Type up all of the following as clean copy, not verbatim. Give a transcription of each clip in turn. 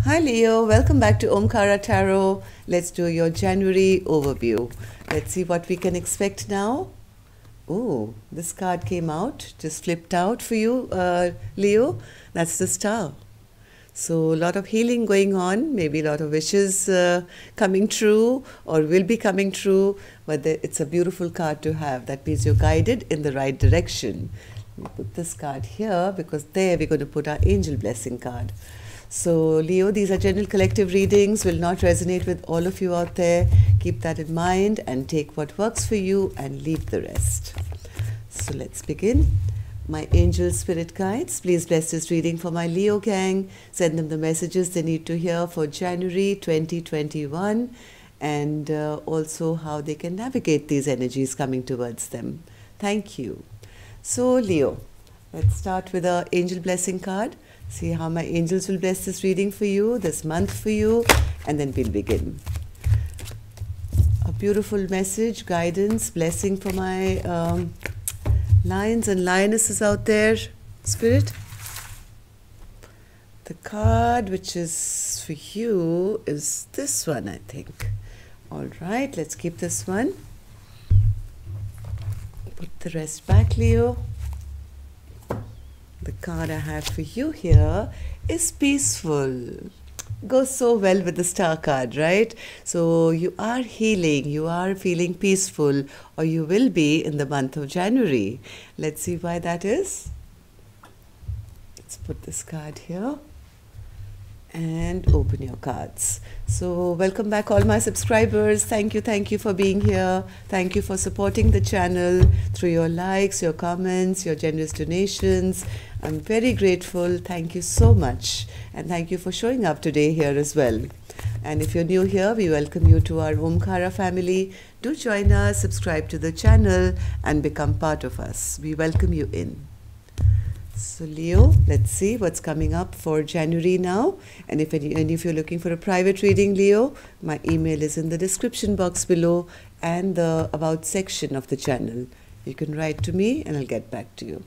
Hi Leo, welcome back to Omkara Tarot. Let's do your January overview. Let's see what we can expect now. Oh, this card came out, just flipped out for you, Leo. That's the Star. So a lot of healing going on, maybe a lot of wishes coming true or will be coming true, but it's a beautiful card to have. That means you're guided in the right direction. We put this card here because there we're going to put our angel blessing card. So Leo, these are general collective readings, will not resonate with all of you out there. Keep that in mind and take what works for you and leave the rest. So let's begin. My angel spirit guides, please bless this reading for my Leo gang. Send them the messages they need to hear for January 2021 and also how they can navigate these energies coming towards them. Thank you. So Leo, let's start with our angel blessing card. See how my angels will bless this reading for you, this month for you, and then we'll begin. A beautiful message, guidance, blessing for my lions and lionesses out there, Spirit. The card which is for you is this one, I think. All right, let's keep this one. Put the rest back, Leo. The card I have for you here is peaceful. Goes so well with the Star card, right? So you are healing, you are feeling peaceful, or you will be in the month of January. Let's see why that is. Let's put this card here and open your cards. So welcome back all my subscribers. Thank you for being here. Thank you for supporting the channel through your likes, your comments, your generous donations. I'm very grateful. Thank you so much. And thank you for showing up today here as well. And if you're new here, we welcome you to our Omkara family. Do join us, subscribe to the channel and become part of us. We welcome you in. So Leo, let's see what's coming up for January now. And if you're looking for a private reading, Leo, my email is in the description box below and the about section of the channel. You can write to me and I'll get back to you.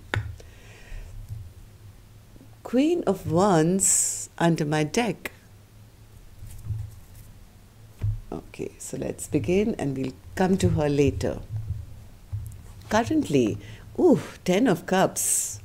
Queen of Wands under my deck. Okay, so let's begin and we'll come to her later. Currently, 10 of Cups.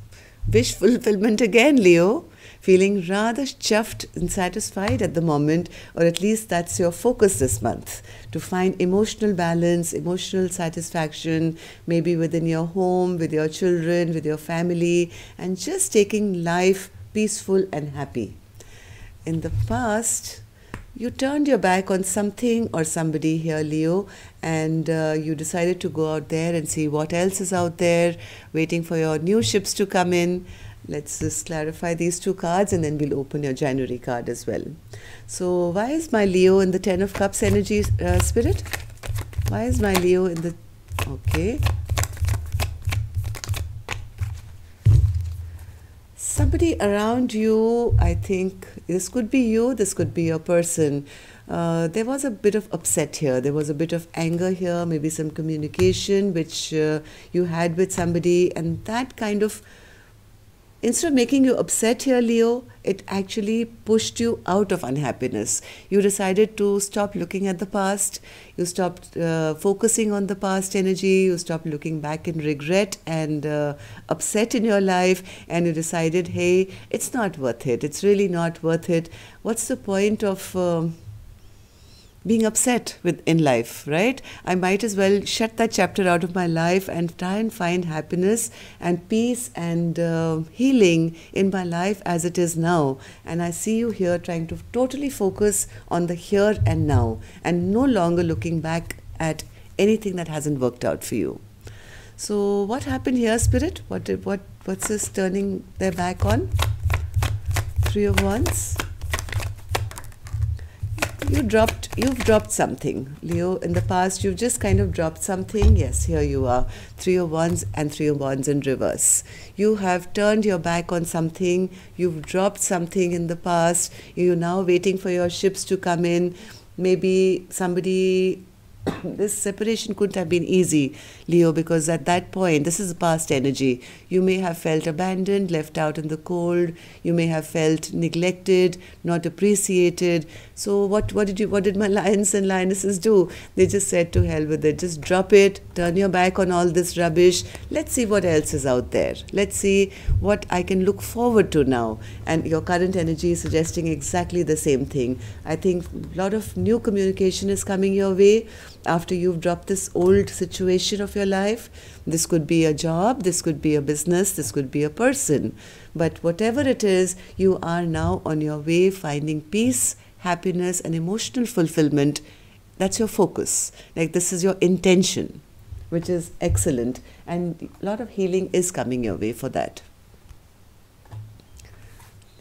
Wish fulfillment again, Leo. Feeling rather chuffed and satisfied at the moment, or at least that's your focus this month, to find emotional balance, emotional satisfaction, maybe within your home, with your children, with your family, and just taking life peaceful and happy. In the past, you turned your back on something or somebody here, Leo, and you decided to go out there and see what else is out there, waiting for your new ships to come in. Let's just clarify these two cards and then we'll open your January card as well. So why is my Leo in the 10 of Cups energy, Spirit? Why is my Leo in the... Okay. Somebody around you, I think, this could be you, this could be your person. There was a bit of upset here. There was a bit of anger here, maybe some communication which you had with somebody, and that kind of, instead of making you upset here, Leo, it actually pushed you out of unhappiness. You decided to stop looking at the past. You stopped focusing on the past energy. You stopped looking back in regret and upset in your life. And you decided, hey, it's not worth it. It's really not worth it. What's the point of being upset in life, right? I might as well shut that chapter out of my life and try and find happiness and peace and healing in my life as it is now. And I see you here trying to totally focus on the here and now and no longer looking back at anything that hasn't worked out for you. So what happened here, Spirit? What's this turning their back on? 3 of Wands. You've dropped something, Leo. In the past, you've just kind of dropped something. Yes, here you are. 3 of Wands and 3 of Wands in reverse. You have turned your back on something. You've dropped something in the past. You're now waiting for your ships to come in. Maybe somebody this separation couldn't have been easy, Leo, because at that point, this is past energy. You may have felt abandoned, left out in the cold. You may have felt neglected, not appreciated. So what did my lions and lionesses do? They just said, to hell with it. Just drop it, turn your back on all this rubbish. Let's see what else is out there. Let's see what I can look forward to now. And your current energy is suggesting exactly the same thing. I think a lot of new communication is coming your way after you've dropped this old situation of your life. This could be a job, this could be a business, this could be a person. But whatever it is, you are now on your way finding peace, happiness, and emotional fulfillment. That's your focus. Like, this is your intention, which is excellent. And a lot of healing is coming your way for that.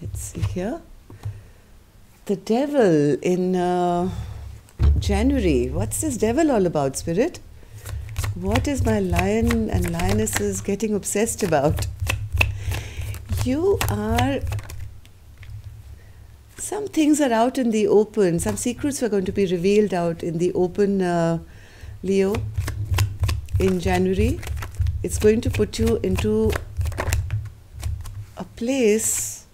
Let's see here. The devil in January. What's this devil all about, Spirit? What is my lion and lionesses getting obsessed about? You are... Some things are out in the open. Some secrets are going to be revealed out in the open, Leo, in January. It's going to put you into a place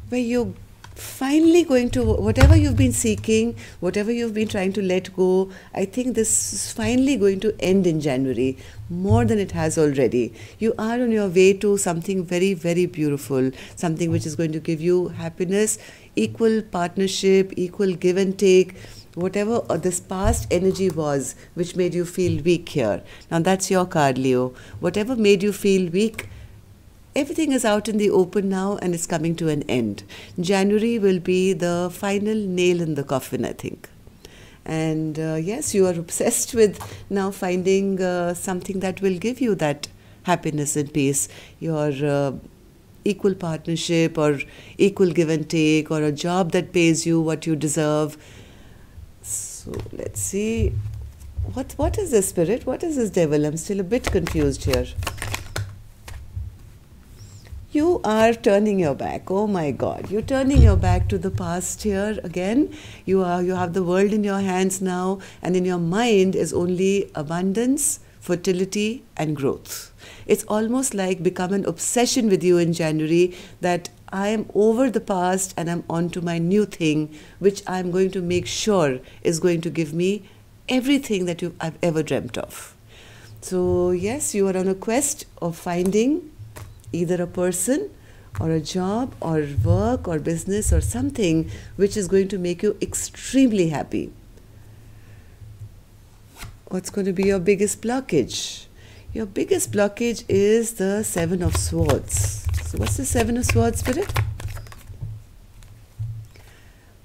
where you're finally going to, whatever you've been seeking, whatever you've been trying to let go, I think this is finally going to end in January, more than it has already. You are on your way to something very, very beautiful, something which is going to give you happiness, equal partnership, equal give and take, whatever this past energy was, which made you feel weak here. Now that's your card, Leo. Whatever made you feel weak, everything is out in the open now and it's coming to an end. January will be the final nail in the coffin, I think. And yes, you are obsessed with now finding something that will give you that happiness and peace. Your equal partnership or equal give and take, or a job that pays you what you deserve. So let's see. What is this, Spirit? What is this devil? I'm still a bit confused here. You are turning your back. Oh my God. You're turning your back to the past here again. You have the world in your hands now, and in your mind is only abundance, fertility, and growth. It's almost like become an obsession with you in January that I am over the past and I'm on to my new thing, which I'm going to make sure is going to give me everything that I've ever dreamt of. So yes, you are on a quest of finding either a person or a job or work or business or something which is going to make you extremely happy. What's going to be your biggest blockage? Your biggest blockage is the Seven of Swords. So what's the Seven of Swords, Spirit?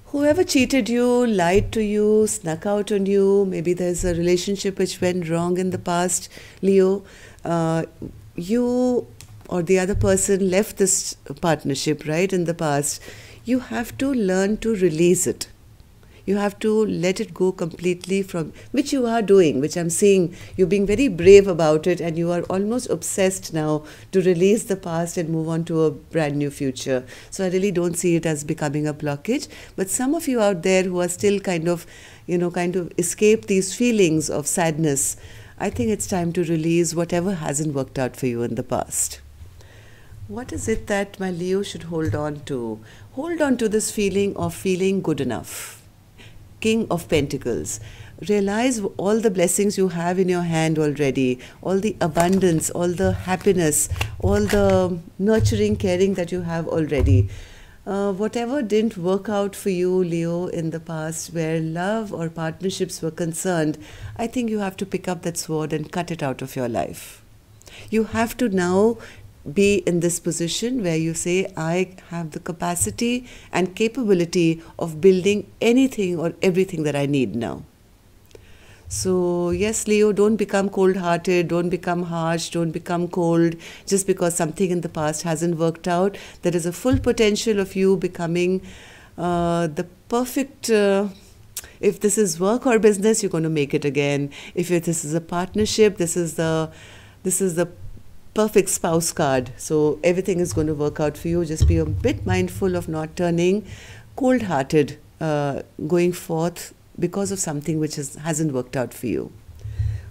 Whoever cheated you, lied to you, snuck out on you, maybe there's a relationship which went wrong in the past, Leo, you or the other person left this partnership, right, in the past. You have to learn to release it. You have to let it go completely from, which you are doing, which I'm seeing. You're being very brave about it, and you are almost obsessed now to release the past and move on to a brand new future. So I really don't see it as becoming a blockage. But some of you out there who are still kind of escape these feelings of sadness, I think it's time to release whatever hasn't worked out for you in the past. What is it that my Leo should hold on to? Hold on to this feeling of feeling good enough. King of Pentacles. Realize all the blessings you have in your hand already, all the abundance, all the happiness, all the nurturing, caring that you have already. Whatever didn't work out for you, Leo, in the past, where love or partnerships were concerned, I think you have to pick up that sword and cut it out of your life. You have to now be in this position where you say, I have the capacity and capability of building anything or everything that I need now. So yes, Leo, don't become cold-hearted, don't become harsh, don't become cold just because something in the past hasn't worked out. There is a full potential of you becoming the perfect, if this is work or business, you're going to make it again. If this is a partnership, this is the perfect spouse card. So everything is going to work out for you. Just be a bit mindful of not turning cold-hearted going forth because of something which hasn't worked out for you.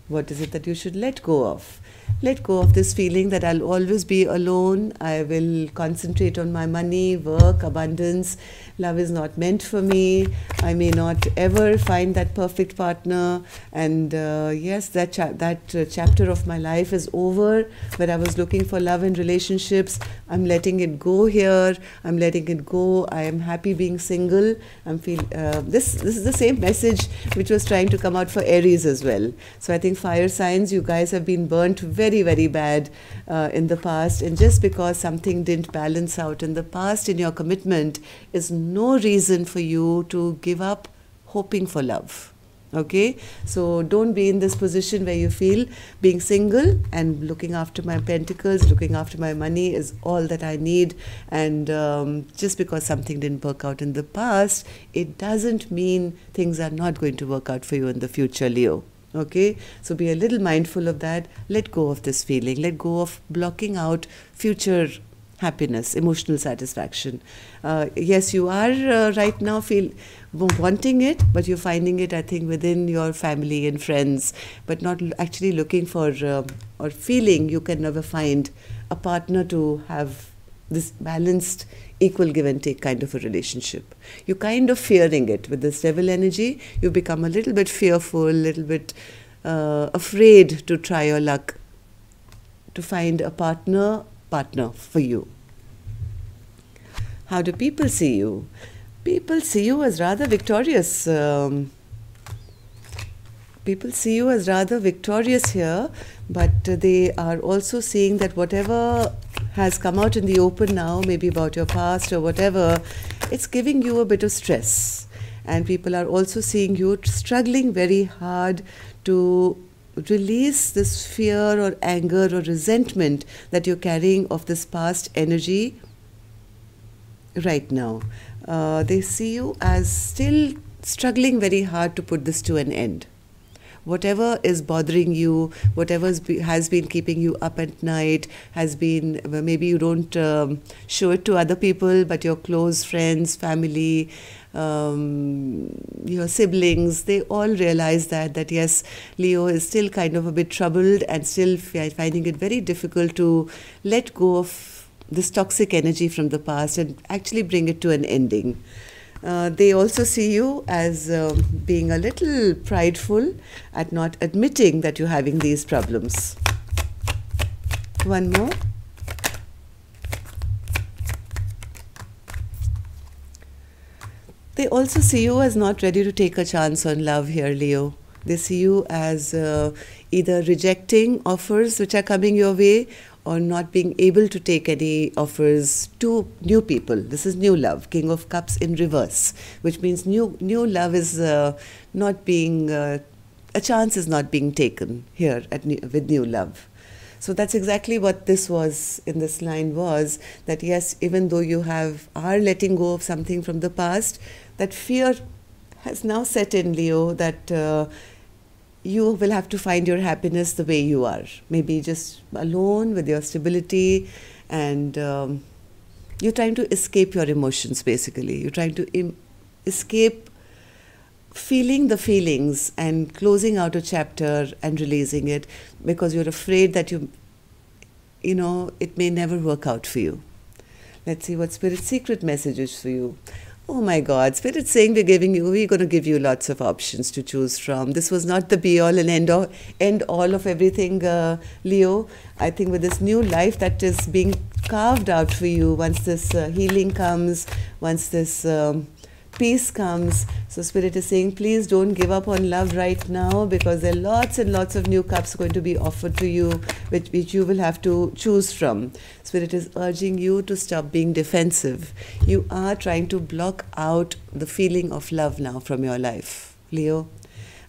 What is it that you should let go of? Let go of this feeling that I'll always be alone. I will concentrate on my money, work, abundance. Love is not meant for me. I may not ever find that perfect partner. And yes, that chapter of my life is over, where I was looking for love and relationships. I'm letting it go here. I'm letting it go. I am happy being single. This is the same message which was trying to come out for Aries as well. So I think fire signs, you guys have been burnt very, very bad in the past, and just because something didn't balance out in the past in your commitment is no reason for you to give up hoping for love. Okay, so don't be in this position where you feel being single and looking after my pentacles, looking after my money is all that I need, and just because something didn't work out in the past, it doesn't mean things are not going to work out for you in the future, Leo. Okay, so be a little mindful of that. Let go of this feeling. Let go of blocking out future happiness, emotional satisfaction. Yes, you are right now wanting it, but you're finding it, I think, within your family and friends, but not actually looking for or feeling you can never find a partner to have this balanced, equal give and take kind of a relationship. You're kind of fearing it. With this devil energy, you become a little bit fearful, a little bit afraid to try your luck to find a partner for you. How do people see you? People see you as rather victorious. People see you as rather victorious here, but they are also seeing that whatever has come out in the open now, maybe about your past or whatever, it's giving you a bit of stress. And people are also seeing you struggling very hard to release this fear or anger or resentment that you're carrying of this past energy right now. They see you as still struggling very hard to put this to an end. Whatever is bothering you, whatever has been keeping you up at night, has been, maybe you don't show it to other people, but your close friends, family, your siblings, they all realize that yes, Leo is still kind of a bit troubled and still finding it very difficult to let go of this toxic energy from the past and actually bring it to an ending. They also see you as being a little prideful at not admitting that you're having these problems. One more. They also see you as not ready to take a chance on love here, Leo. They see you as either rejecting offers which are coming your way, or not being able to take any offers to new people. This is new love, King of Cups in reverse, which means new love is not being, a chance is not being taken here with new love. So that's exactly what this was in this line was, that yes, even though you are letting go of something from the past, that fear has now set in, Leo, that you will have to find your happiness the way you are. Maybe just alone with your stability, and you're trying to escape your emotions, basically. You're trying to escape feeling the feelings and closing out a chapter and releasing it because you're afraid that it may never work out for you. Let's see what Spirit's secret message is for you. Oh my God, Spirit's saying we're going to give you lots of options to choose from. This was not the be-all and end-all of everything, Leo. I think with this new life that is being carved out for you, once this healing comes, once this peace comes, so Spirit is saying, please don't give up on love right now, because there are lots and lots of new cups going to be offered to you, which you will have to choose from. Spirit is urging you to stop being defensive. You are trying to block out the feeling of love now from your life, Leo.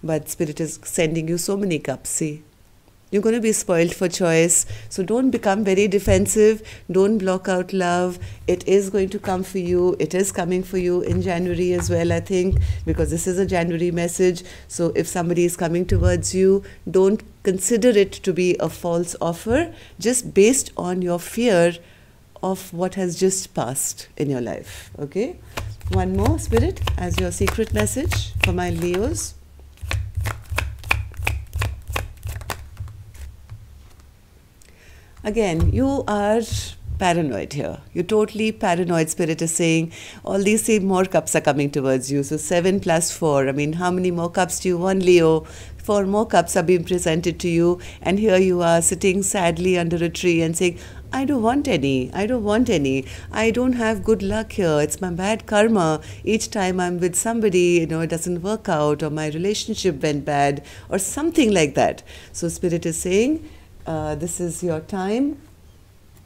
But Spirit is sending you so many cups, see. You're going to be spoiled for choice. So don't become very defensive. Don't block out love. It is going to come for you. It is coming for you in January as well, I think, because this is a January message. So if somebody is coming towards you, don't consider it to be a false offer, just based on your fear of what has just passed in your life. Okay? One more, Spirit, as your secret message for my Leos. Again, you are paranoid here. You're totally paranoid. Spirit is saying all these same more cups are coming towards you. So 7 plus 4. I mean, how many more cups do you want, Leo? 4 more cups are being presented to you. And here you are sitting sadly under a tree and saying, I don't want any. I don't want any. I don't have good luck here. It's my bad karma. Each time I'm with somebody, it doesn't work out, or my relationship went bad, or something like that. So Spirit is saying, this is your time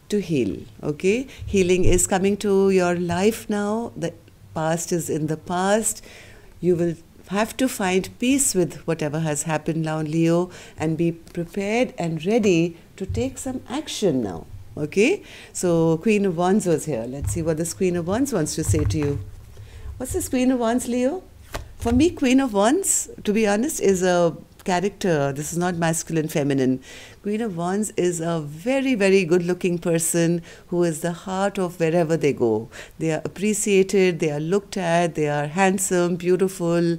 to heal. Okay, healing is coming to your life now. The past is in the past. You will have to find peace with whatever has happened now, Leo, and be prepared and ready to take some action now. Okay, so Queen of Wands was here. Let's see what this Queen of Wands wants to say to you. What's this Queen of Wands, Leo? For me, Queen of Wands, to be honest, is a character. This is not masculine, feminine. Queen of Wands is a very, very good looking person who is the heart of wherever they go. They are appreciated, they are looked at, they are handsome, beautiful,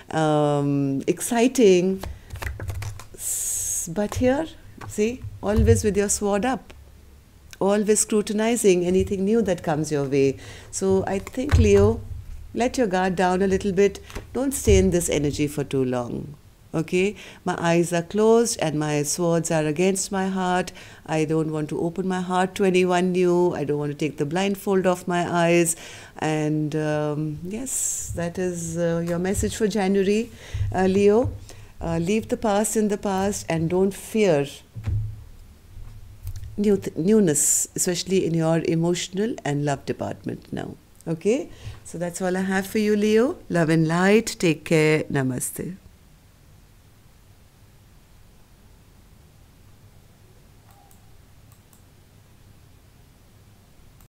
exciting. But here, see, always with your sword up, always scrutinizing anything new that comes your way. So I think, Leo, let your guard down a little bit. Don't stay in this energy for too long. Okay, my eyes are closed and my swords are against my heart. I don't want to open my heart to anyone new. I don't want to take the blindfold off my eyes. And yes, that is your message for January, Leo. Leave the past in the past and don't fear newness, especially in your emotional and love department now. Okay, so that's all I have for you, Leo. Love and light. Take care. Namaste.